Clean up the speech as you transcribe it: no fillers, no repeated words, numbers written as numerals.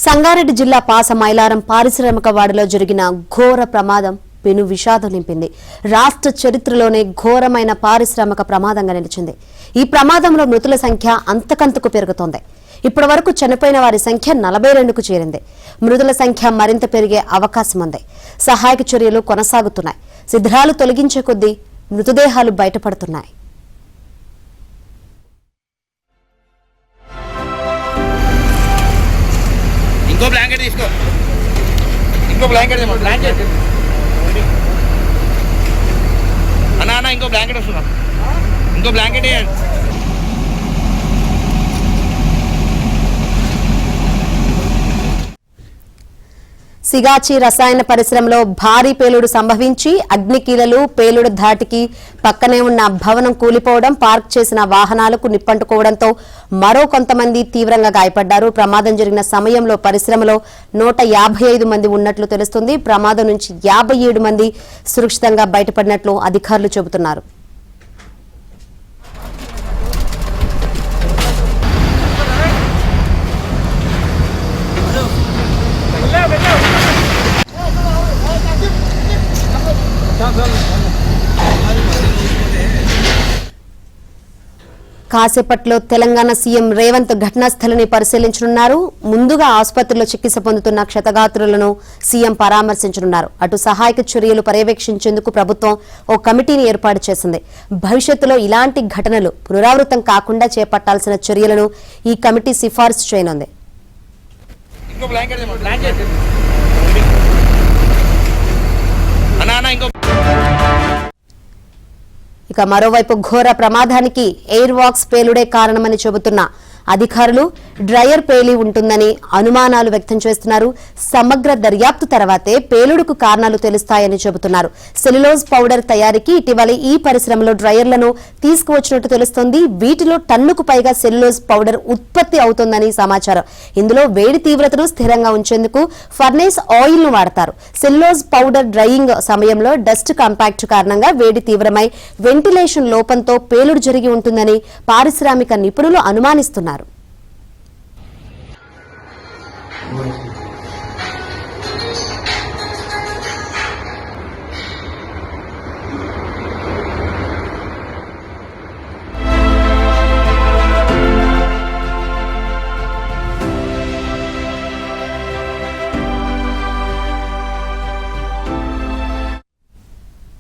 సంగారెడ్డి జిల్లా పాస మైలారం పారిశ్రామిక వాడలో జరిగిన ఘోర ప్రమాదం పెను విషాదం నింపింది. రాష్ట్ర చరిత్రలోనే ఘోరమైన పారిశ్రామిక ప్రమాదంగా నిలిచింది. ఈ ప్రమాదంలో మృతుల సంఖ్య అంతకంతకు పెరుగుతోంది. ఇప్పటి వరకు చనిపోయిన వారి సంఖ్య 42కు చేరింది. మృతుల సంఖ్య మరింత పెరిగే అవకాశం ఉంది. సహాయక చర్యలు కొనసాగుతున్నాయి. శిథిలాలు తొలగించే కొద్దీ మృతదేహాలు బయటపడుతున్నాయి. ఇంకో బ్లాంకెట్ తీసుకో, ఇంకో బ్లాంకెట్ అన్నా ఇంకో బ్లాంకెట్ వస్తున్నా, ఇంకో బ్లాంకెట్ సిగాచి రసాయన పరిశ్రమలో భారీ పేలుడు సంభవించి అగ్నికీలలు పేలుడు ధాటికి పక్కనే ఉన్న భవనం కూలిపోవడం, పార్క్ చేసిన వాహనాలకు నిప్పంటుకోవడంతో మరో కొంతమంది తీవ్రంగా గాయపడ్డారు. ప్రమాదం జరిగిన సమయంలో పరిశ్రమలో 155 మంది ఉన్నట్లు తెలుస్తుంది. ప్రమాదం నుంచి 57 మంది సురక్షితంగా బయటపడినట్లు అధికారులు చెబుతున్నారు. కాసేపట్లో తెలంగాణ సీఎం రేవంత్ ఘటనా స్థలిని పరిశీలించనున్నారు. ముందుగా ఆసుపత్రిలో చికిత్స పొందుతున్న క్షతగాత్రులను సీఎం పరామర్శించనున్నారు. అటు సహాయక చర్యలు పర్యవేక్షించేందుకు ప్రభుత్వం ఓ కమిటీని ఏర్పాటు చేసింది. భవిష్యత్తులో ఇలాంటి ఘటనలు పునరావృతం కాకుండా చేపట్టాల్సిన చర్యలను ఈ కమిటీ సిఫార్సు చేయనుంది. ఇక మరోవైపు ఘోర ప్రమాదానికి ఎయిర్ వాక్స్ పేలుడే కారణమని చెబుతున్న అధికారులు డ్రయర్ పేలి ఉంటుందని అనుమానాలు వ్యక్తం చేస్తున్నారు. సమగ్ర దర్యాప్తు తర్వాతే పేలుడుకు కారణాలు తెలుస్తాయని చెబుతున్నారు. సెల్యులోజ్ పౌడర్ తయారీకి ఇటీవల ఈ పరిశ్రమలో డ్రయర్లను తీసుకువచ్చినట్టు తెలుస్తోంది. వీటిలో టన్నుకు పైగా సెల్యులోజ్ పౌడర్ ఉత్పత్తి అవుతోందని సమాచారం. ఇందులో వేడి తీవ్రతను స్థిరంగా ఉంచేందుకు ఫర్నేస్ ఆయిల్ ను వాడతారు. సెల్యులోజ్ పౌడర్ డ్రైయింగ్ సమయంలో డస్ట్ కాంపాక్ట్ కారణంగా వేడి తీవ్రమై వెంటిలేషన్ లోపంతో పేలుడు జరిగి ఉంటుందని పారిశ్రామిక నిపుణులు అనుమానిస్తున్నారు.